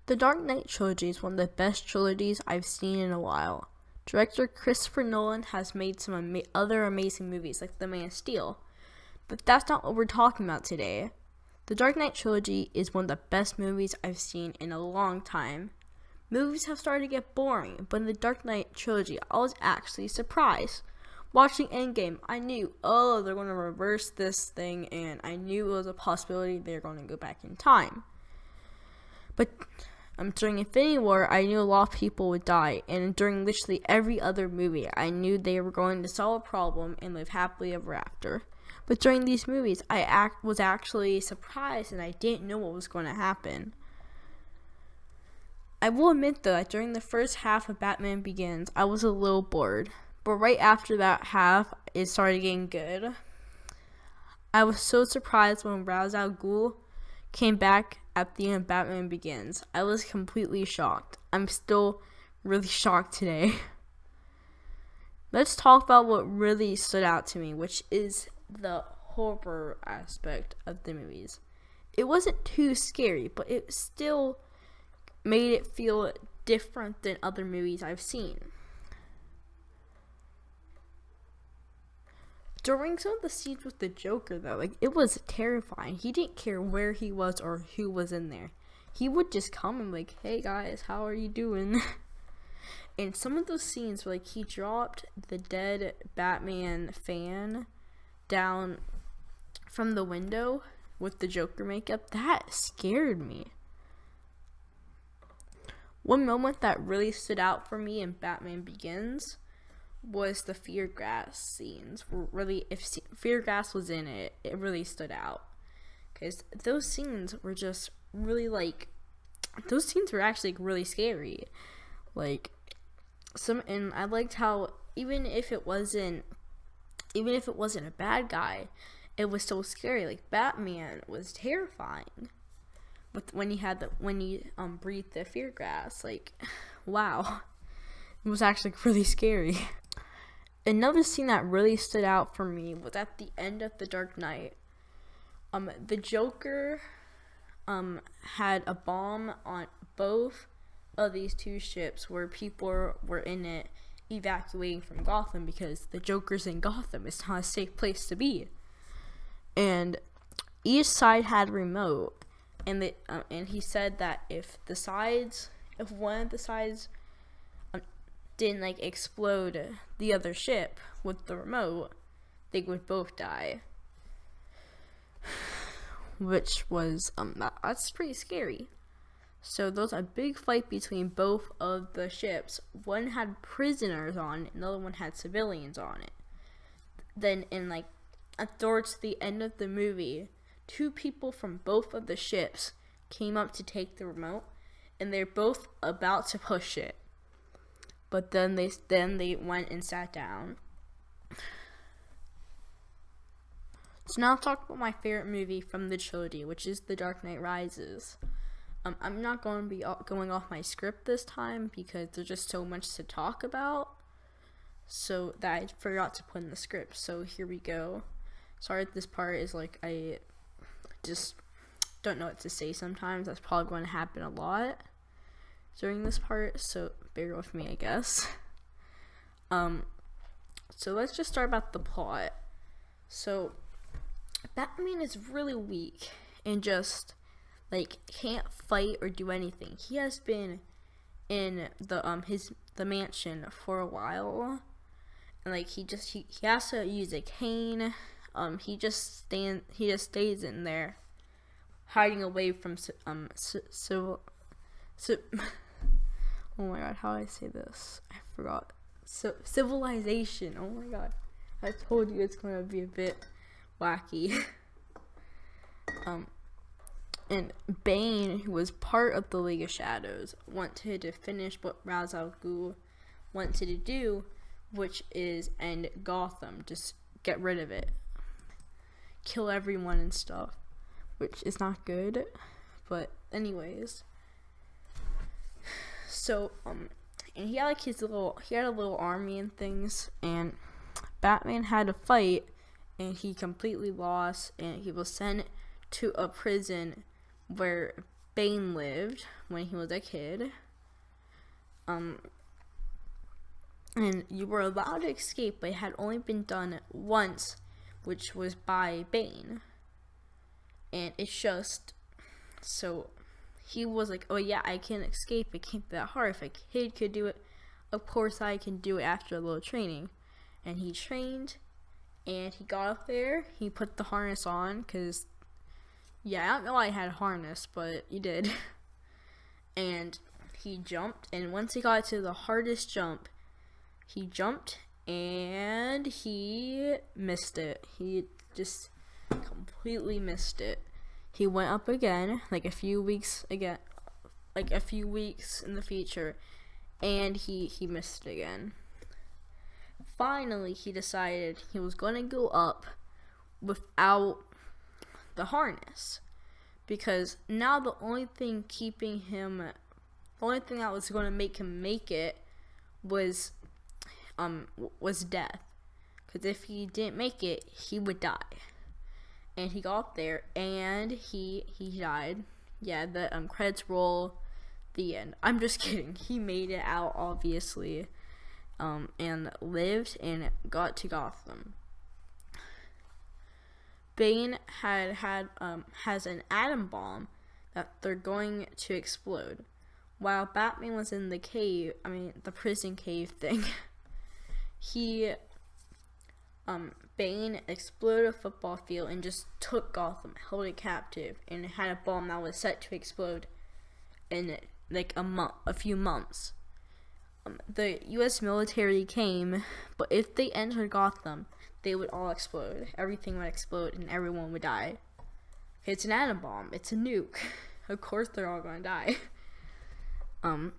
The Dark Knight trilogy is one of the best trilogies I've seen in a while. Director Christopher Nolan has made some other amazing movies like The Man of Steel, but that's not what we're talking about today. The Dark Knight trilogy is one of the best movies I've seen in a long time. Movies have started to get boring, but in the Dark Knight trilogy, I was actually surprised. Watching Endgame, I knew, they're going to reverse this thing, and I knew it was a possibility they're going to go back in time. But during Infinity War, I knew a lot of people would die, and during literally every other movie, I knew they were going to solve a problem and live happily ever after. But during these movies, I was actually surprised, and I didn't know what was going to happen. I will admit, though, that during the first half of Batman Begins, I was a little bored. But right after that half, it started getting good. I was so surprised when Ra's al Ghul came back at the end of Batman Begins. I was completely shocked. I'm still really shocked today. Let's talk about what really stood out to me, which is the horror aspect of the movies. It wasn't too scary, but it still made it feel different than other movies I've seen. During some of the scenes with the Joker, though, it was terrifying. He didn't care where he was or who was in there. He would just come and hey guys, how are you doing? And some of those scenes where he dropped the dead Batman fan down from the window with the Joker makeup, that scared me. One moment that really stood out for me in Batman Begins was the fear gas scenes. Really, if fear gas was in it, it really stood out. Because those scenes were just really those scenes were actually really scary. And I liked how even if it wasn't a bad guy, it was so scary. Batman was terrifying. But when he breathed the fear gas, wow, it was actually really scary. Another scene that really stood out for me was at the end of The Dark Knight. The Joker had a bomb on both of these two ships where people were in it evacuating from Gotham because the Joker's in Gotham. It's not a safe place to be. And each side had a remote, and he said that if one of the sides didn't explode the other ship with the remote, they would both die. Which was that's pretty scary. So there was a big fight between both of the ships. One had prisoners on it, another one had civilians on it. Then towards the end of the movie, two people from both of the ships came up to take the remote, and they're both about to push it. But then they went and sat down. So now I'll talk about my favorite movie from the trilogy, which is The Dark Knight Rises. I'm not going to be going off my script this time because there's just so much to talk about. So that I forgot to put in the script. So here we go. Sorry if this part is I just don't know what to say sometimes. That's probably going to happen a lot during this part, so bear with me, I guess. So let's just start about the plot. So Batman is really weak and just can't fight or do anything. He has been in the mansion for a while, and he has to use a cane. He just stays in there, hiding away from oh my god, how do I say this? I forgot. Civilization. Oh my god. I told you it's going to be a bit wacky. And Bane, who was part of the League of Shadows, wanted to finish what Ra's al Ghul wanted to do, which is end Gotham. Just get rid of it. Kill everyone and stuff. Which is not good. But anyways. So, and he had he had a little army and things, and Batman had to fight, and he completely lost, and he was sent to a prison where Bane lived when he was a kid. And you were allowed to escape, but it had only been done once, which was by Bane. And it's just, so he was like, oh yeah, I can escape, it can't be that hard. If a kid could do it, of course I can do it after a little training. And he trained, and he got up there, he put the harness on, because, yeah, I don't know why I had a harness, but he did. And he jumped, and once he got to the hardest jump, he jumped, and he missed it. He just completely missed it. He went up again, like a few weeks in the future, and he missed it again. Finally, he decided he was going to go up without the harness, because now the only thing that was going to make him make it was death. Because if he didn't make it, he would die. And he got up there, and he died. Yeah, the credits roll. The end. I'm just kidding. He made it out, obviously, and lived and got to Gotham. Bane has an atom bomb that they're going to explode. While Batman was in the cave, the prison cave thing, Bane exploded a football field and just took Gotham, held it captive, and it had a bomb that was set to explode in like a few months. The U.S. military came, but if they entered Gotham, they would all explode. Everything would explode and everyone would die. It's an atom bomb. It's a nuke. Of course they're all going to die. No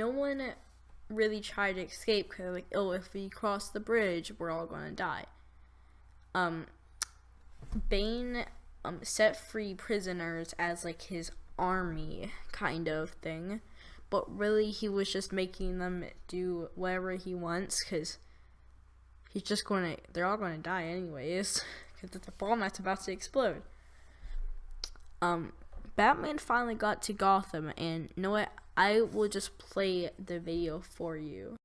one really tried to escape because they're like, oh, if we cross the bridge, we're all going to die. Bane set free prisoners as like his army kind of thing, but really he was just making them do whatever he wants because they're all going to die anyways because it's a bomb that's about to explode. Batman finally got to Gotham, and you know what? I will just play the video for you.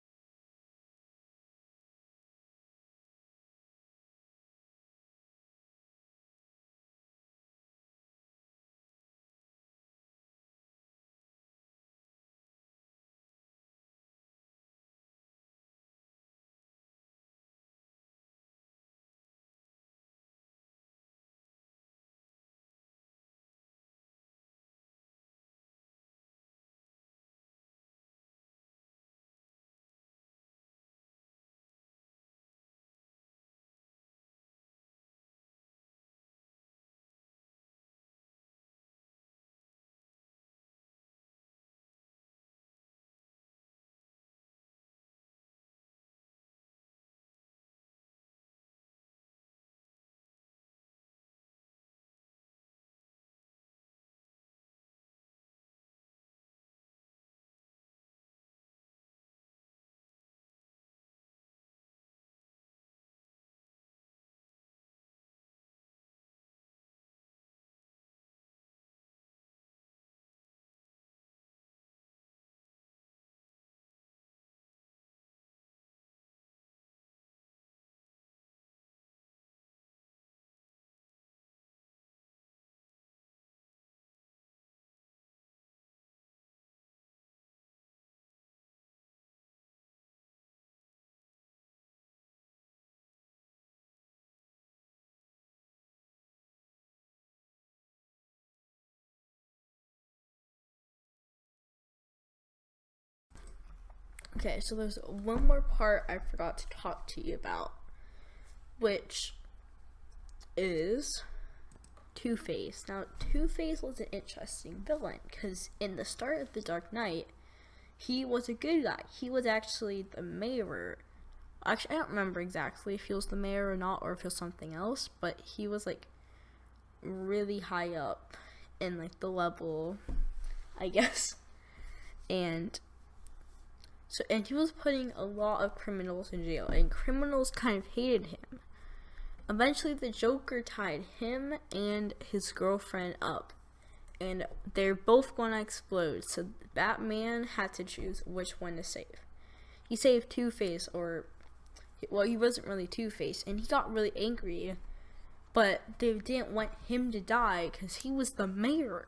Okay, so there's one more part I forgot to talk to you about, which is Two-Face. Now, Two-Face was an interesting villain, because in the start of The Dark Knight, he was a good guy. He was actually the mayor. Actually, I don't remember exactly if he was the mayor or not, or if it was something else, but he was, like, really high up in, like, the level, I guess. And he was putting a lot of criminals in jail, and criminals kind of hated him. eventually the Joker tied him and his girlfriend up, and they're both going to explode. So Batman had to choose which one to save. He saved Two-Face, or, well, he wasn't really Two-Face, and he got really angry, but they didn't want him to die because he was the mayor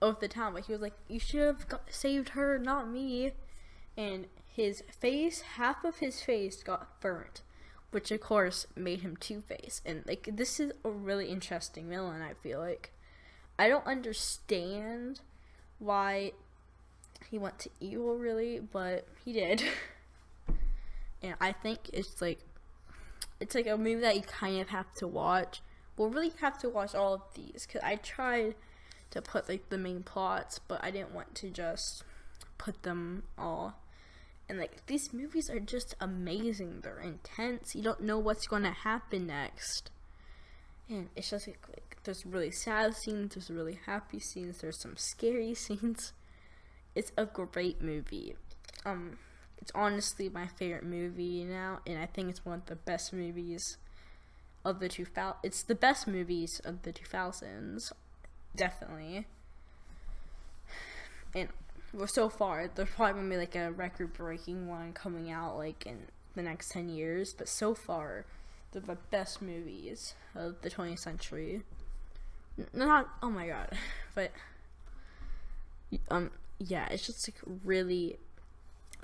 of the town. But he was like, you should have saved her, not me. And his face, half of his face got burnt, which of course made him Two-Face. And like, this is a really interesting villain, I feel like. I don't understand why he went to evil, really, but he did. And I think it's like a movie that you kind of have to watch. We'll really have to watch all of these, because I tried to put like the main plots, but I didn't want to just put them all. And like, these movies are just amazing. They're intense. You don't know what's going to happen next. And it's just like there's really sad scenes, there's really happy scenes, there's some scary scenes. It's a great movie. It's honestly my favorite movie now, and I think it's one of the best movies of the 2000s. It's the best movies of the 2000s, definitely. And well, so far, there's probably gonna be like a record-breaking one coming out like in the next 10 years, but so far, they're the best movies of the 20th century. Not, oh my god, but yeah, it's just like really,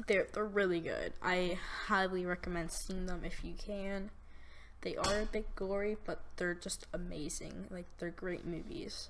they're really good. I highly recommend seeing them if you can. They are a bit gory, but they're just amazing. Like, they're great movies.